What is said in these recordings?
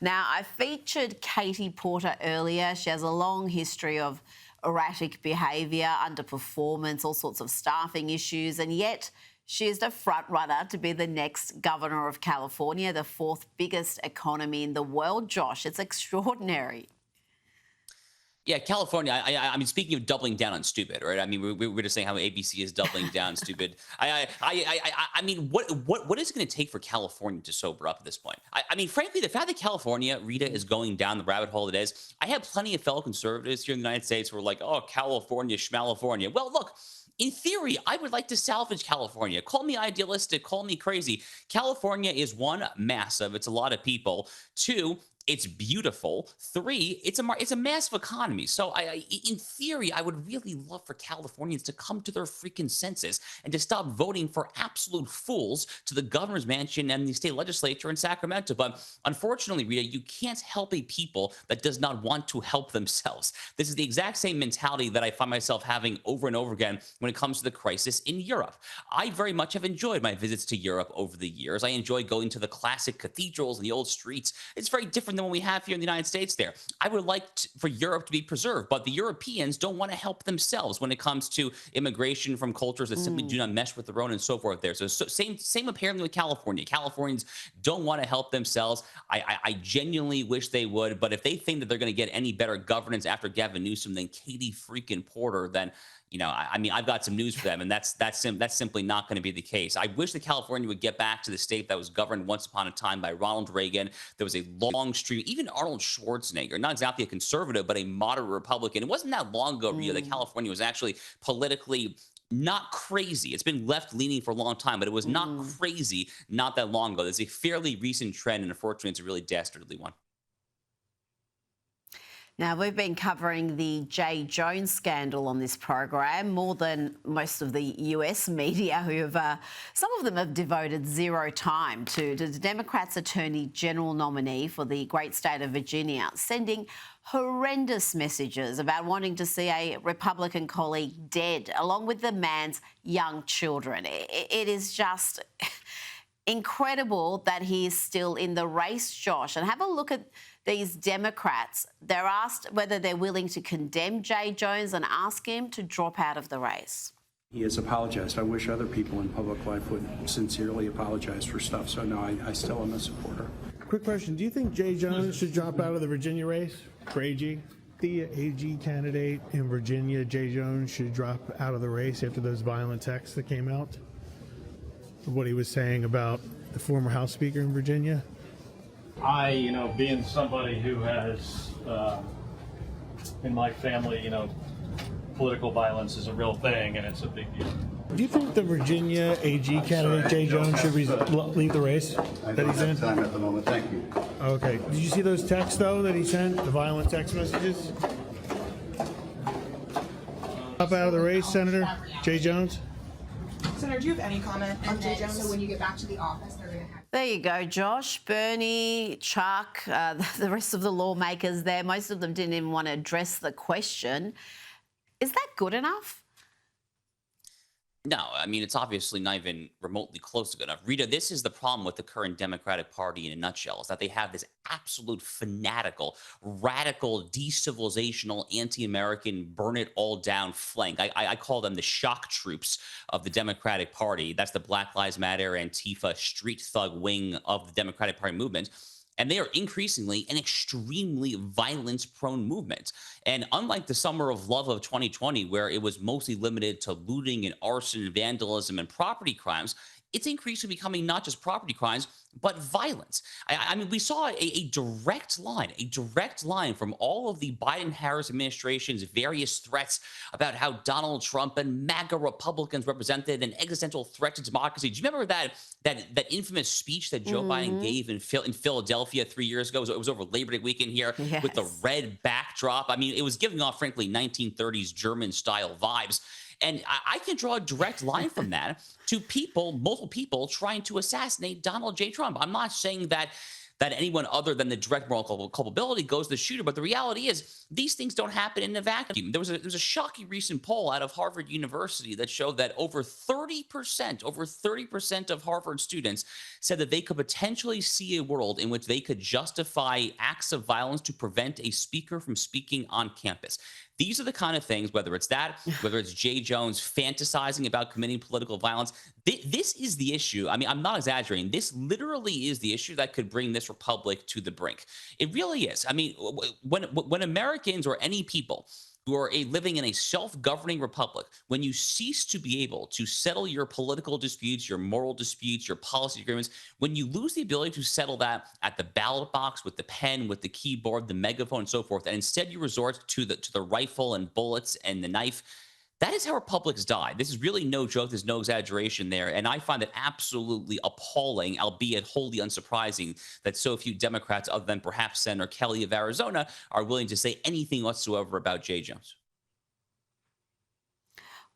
Now, I featured Katie Porter earlier. She has a long history of erratic behaviour, underperformance, all sorts of staffing issues, and yet she is the front runner to be the next governor of California, the fourth biggest economy in the world, Josh. It's extraordinary. Yeah, California. I mean, speaking of doubling down on stupid, right? I mean, we're just saying how ABC is doubling down stupid. I mean, what is it going to take for California to sober up at this point? I mean, frankly, the fact that California, Rita, is going down the rabbit hole it is. I have plenty of fellow conservatives here in the United States who are like, oh, California, schmalifornia. Well, look. In theory, I would like to salvage California. Call me idealistic, call me crazy. California is one, massive. It's a lot of people. Two, it's beautiful. Three, it's a massive economy. So in theory, I would really love for Californians to come to their freaking senses and to stop voting for absolute fools to the governor's mansion and the state legislature in Sacramento. But unfortunately, Rita, you can't help a people that does not want to help themselves. This is the exact same mentality that I find myself having over and over again when it comes to the crisis in Europe. I very much have enjoyed my visits to Europe over the years. I enjoy going to the classic cathedrals and the old streets. It's very different than what we have here in the United States there. I would like for Europe to be preserved, but the Europeans don't want to help themselves when it comes to immigration from cultures that simply do not mesh with their own and so forth there. So same apparently with California. Californians don't want to help themselves. I genuinely wish they would, but if they think that they're going to get any better governance after Gavin Newsom than Katie freaking Porter, then I mean, I've got some news for them, and that's simply not going to be the case. I wish that California would get back to the state that was governed once upon a time by Ronald Reagan. There was a long stream, even Arnold Schwarzenegger, not exactly a conservative, but a moderate Republican. It wasn't that long ago, Rio, that California was actually politically not crazy. It's been left leaning for a long time, but it was not crazy not that long ago. There's a fairly recent trend, and unfortunately, it's a really dastardly one. Now, we've been covering the Jay Jones scandal on this program more than most of the US media, some of them have devoted zero time to the Democrats' Attorney General nominee for the great state of Virginia, sending horrendous messages about wanting to see a Republican colleague dead, along with the man's young children. It is just incredible that he is still in the race, Josh. And have a look at these Democrats. They're asked whether they're willing to condemn Jay Jones and ask him to drop out of the race. He has apologized. I wish other people in public life would sincerely apologize for stuff. So, no, I still am a supporter. Quick question. Do you think Jay Jones should drop out of the Virginia race for AG? The AG candidate in Virginia, Jay Jones, should drop out of the race after those violent texts that came out? What he was saying about the former House Speaker in Virginia? Being somebody who has, in my family, political violence is a real thing and it's a big deal. Do you think the Virginia AG candidate, Jay Jones, should leave the race that he's in? Time at the moment. Thank you. Okay. Did you see those texts, though, that he sent? The violent text messages? Drop out of the race, Senator Jay Jones? Senator, do you have any comment on Jay Jones? So when you get back to the office, they're going to have... There you go, Josh. Bernie, Chuck, the rest of the lawmakers there, most of them didn't even want to address the question. Is that good enough? No, I mean, it's obviously not even remotely close to good enough. Rita, this is the problem with the current Democratic Party in a nutshell, is that they have this absolute fanatical, radical, decivilizational, anti-American, burn it all down flank. I call them the shock troops of the Democratic Party. That's the Black Lives Matter, Antifa, street thug wing of the Democratic Party movement. And they are increasingly an extremely violence-prone movement. And unlike the summer of love of 2020, where it was mostly limited to looting and arson, vandalism, and property crimes, it's increasingly becoming not just property crimes, but violence. I mean, we saw a direct line from all of the Biden-Harris administration's various threats about how Donald Trump and MAGA Republicans represented an existential threat to democracy. Do you remember that infamous speech that Joe Biden gave in Philadelphia 3 years ago? It was over Labor Day weekend here with the red backdrop. I mean, it was giving off, frankly, 1930s German-style vibes. And I can draw a direct line from that to multiple people trying to assassinate Donald J. Trump. I'm not saying that that anyone other than the direct moral culpability goes to the shooter. But the reality is these things don't happen in a vacuum. There was a shocking recent poll out of Harvard University that showed that over 30% of Harvard students said that they could potentially see a world in which they could justify acts of violence to prevent a speaker from speaking on campus. These are the kind of things, whether it's Jay Jones fantasizing about committing political violence, this is the issue. I mean, I'm not exaggerating. This literally is the issue that could bring this republic to the brink. It really is. I mean, when Americans or any people who are living in a self-governing republic, when you cease to be able to settle your political disputes, your moral disputes, your policy agreements, when you lose the ability to settle that at the ballot box with the pen, with the keyboard, the megaphone, and so forth, and instead you resort to the rifle and bullets and the knife, that is how republics die. This is really no joke. There's no exaggeration there. And I find it absolutely appalling, albeit wholly unsurprising, that so few Democrats, other than perhaps Senator Kelly of Arizona, are willing to say anything whatsoever about Jay Jones.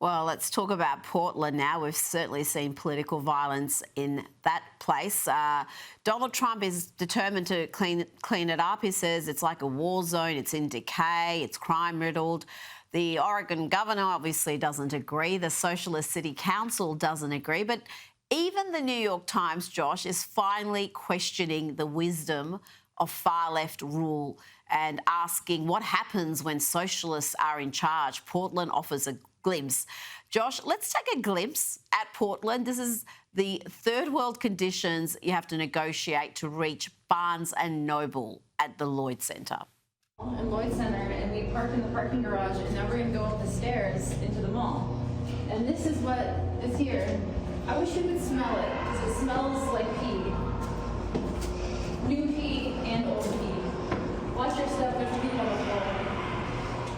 Well, let's talk about Portland now. We've certainly seen political violence in that place. Donald Trump is determined to clean it up. He says it's like a war zone. It's in decay. It's crime-riddled. The Oregon governor obviously doesn't agree. The Socialist City Council doesn't agree. But even the New York Times, Josh, is finally questioning the wisdom of far-left rule and asking what happens when socialists are in charge. Portland offers a glimpse. Josh, let's take a glimpse at Portland. This is the third world conditions you have to negotiate to reach Barnes and Noble at the Lloyd Center. In Lloyd Center, and we park in the parking garage, and now we're going to go up the stairs into the mall. And this is what is here. I wish you could smell it, because it smells like pee. New pee and old pee. Watch your step, there's pee on the floor.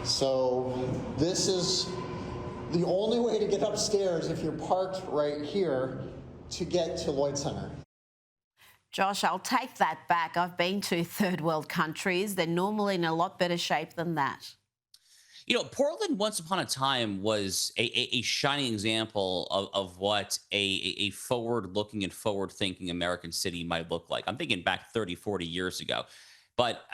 So this is the only way to get upstairs if you're parked right here to get to Lloyd Center. Josh, I'll take that back. I've been to third world countries. They're normally in a lot better shape than that. You know, Portland once upon a time was a shining example of what a forward-looking and forward-thinking American city might look like. I'm thinking back 30, 40 years ago. But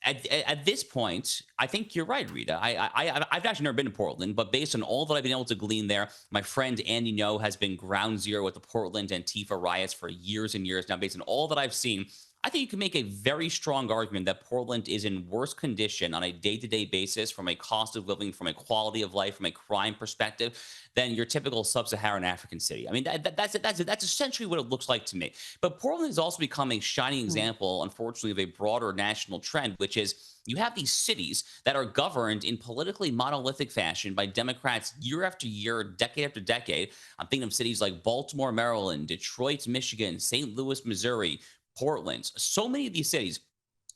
at this point, I think you're right, Rita. I've actually never been to Portland, but based on all that I've been able to glean there, my friend Andy No has been ground zero with the Portland Antifa riots for years and years now. Based on all that I've seen, I think you can make a very strong argument that Portland is in worse condition on a day-to-day basis from a cost of living, from a quality of life, from a crime perspective than your typical sub-Saharan African city. I mean, that's essentially what it looks like to me. But Portland has also become a shining example, unfortunately, of a broader national trend, which is you have these cities that are governed in politically monolithic fashion by Democrats year after year, decade after decade. I'm thinking of cities like Baltimore, Maryland, Detroit, Michigan, St. Louis, Missouri, Portland. So many of these cities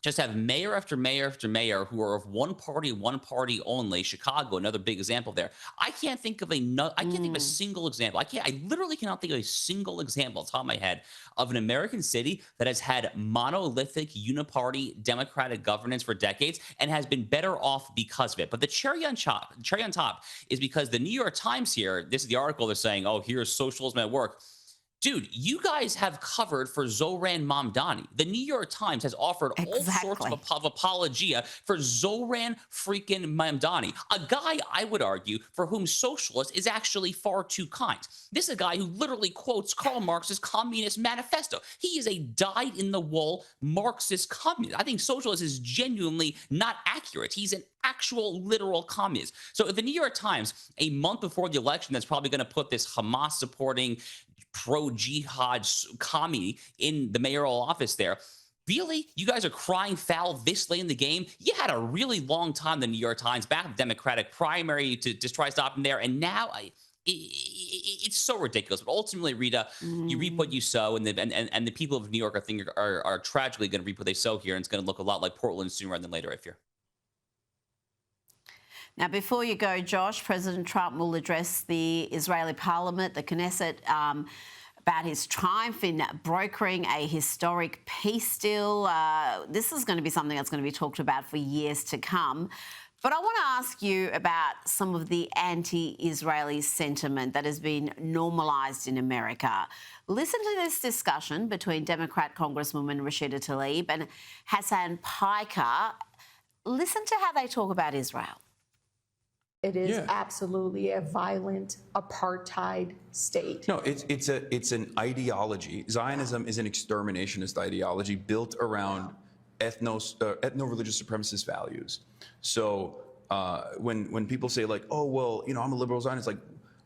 just have mayor after mayor after mayor who are of one party only. Chicago, another big example there. I can't think of a single example. I literally cannot think of a single example off the top of my head of an American city that has had monolithic uniparty Democratic governance for decades and has been better off because of it. But the cherry on top is because the New York Times here, this is the article they're saying, oh, here's socialism at work. Dude, you guys have covered for Zohran Mamdani. The New York Times has offered all sorts of apologia for Zohran freaking Mamdani, a guy, I would argue, for whom socialist is actually far too kind. This is a guy who literally quotes Karl Marx's Communist Manifesto. He is a dyed-in-the-wool Marxist communist. I think socialist is genuinely not accurate. He's an actual literal communist. So if the New York Times, a month before the election, that's probably going to put this Hamas-supporting pro-jihad commie in the mayoral office there. Really? You guys are crying foul this late in the game? You had a really long time, the New York Times, back in the Democratic primary to just try to stop him there. And now it's so ridiculous. But ultimately, Rita, you reap what you sow. And the people of New York, I think, are tragically going to reap what they sow here. And it's going to look a lot like Portland sooner rather than later, I fear. Now, before you go, Josh, President Trump will address the Israeli parliament, the Knesset, about his triumph in brokering a historic peace deal. This is going to be something that's going to be talked about for years to come. But I want to ask you about some of the anti-Israeli sentiment that has been normalised in America. Listen to this discussion between Democrat Congresswoman Rashida Tlaib and Hassan Piker. Listen to how they talk about Israel. It is absolutely a violent apartheid state. No, it's an ideology. Zionism is an exterminationist ideology built around ethno-religious supremacist values. So when people say like, oh well, you know, I'm a liberal Zionist, like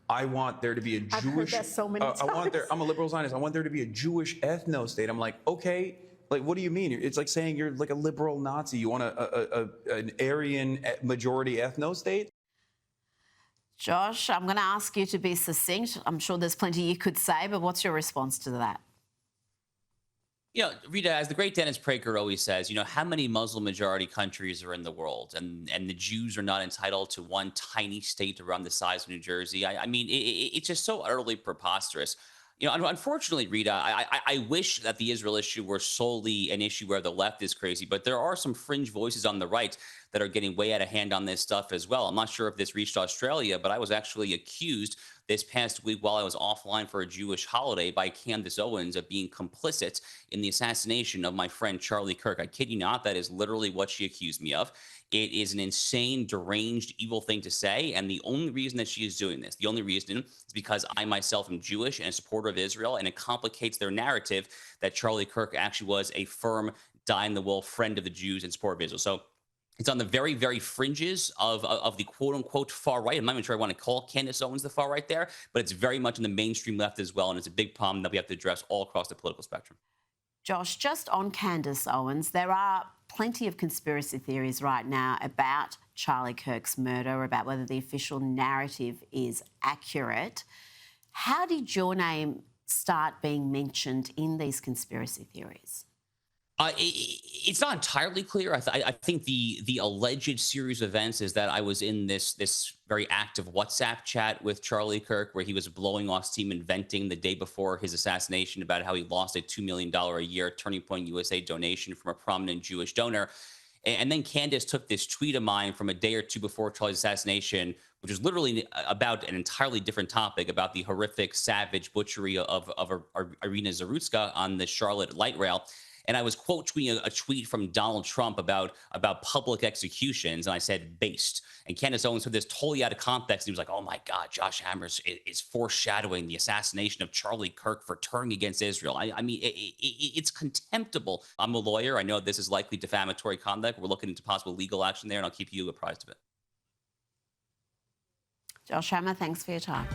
I want there to be a Jewish. I've heard that so many times. I'm a liberal Zionist. I want there to be a Jewish ethno state. I'm like, okay. Like, what do you mean? It's like saying you're like a liberal Nazi. You want an Aryan majority ethno state? Josh, I'm going to ask you to be succinct. I'm sure there's plenty you could say, but what's your response to that? You know, Rita, as the great Dennis Prager always says, you know, how many Muslim majority countries are in the world? And the Jews are not entitled to one tiny state around the size of New Jersey. I mean, it's just so utterly preposterous. You know, unfortunately, Rita, I wish that the Israel issue were solely an issue where the left is crazy, but there are some fringe voices on the right that are getting way out of hand on this stuff as well. I'm not sure if this reached Australia, but I was actually accused this past week while I was offline for a Jewish holiday by Candace Owens of being complicit in the assassination of my friend Charlie Kirk. I kid you not, that is literally what she accused me of. It is an insane, deranged, evil thing to say. And the only reason that she is doing this, the only reason is because I myself am Jewish and a supporter of Israel. And it complicates their narrative that Charlie Kirk actually was a firm, dyed-in-the-wool friend of the Jews and supporter of Israel. So it's on the very, very fringes of the quote-unquote far right. I'm not even sure I want to call Candace Owens the far right there, but it's very much in the mainstream left as well. And it's a big problem that we have to address all across the political spectrum. Josh, just on Candace Owens, there are plenty of conspiracy theories right now about Charlie Kirk's murder, about whether the official narrative is accurate. How did your name start being mentioned in these conspiracy theories? It's not entirely clear. I think the alleged series of events is that I was in this very active WhatsApp chat with Charlie Kirk, where he was blowing off steam and venting the day before his assassination about how he lost a $2 million a year Turning Point USA donation from a prominent Jewish donor. And then Candace took this tweet of mine from a day or two before Charlie's assassination, which was literally about an entirely different topic, about the horrific, savage butchery of Irina Zarutska on the Charlotte light rail. And I was quote tweeting a tweet from Donald Trump about public executions, and I said based. And Candace Owens took this totally out of context. And he was like, "Oh my God, Josh Hammers is foreshadowing the assassination of Charlie Kirk for turning against Israel." I mean, it's contemptible. I'm a lawyer. I know this is likely defamatory conduct. We're looking into possible legal action there, and I'll keep you apprised of it. Josh Hammer, thanks for your time.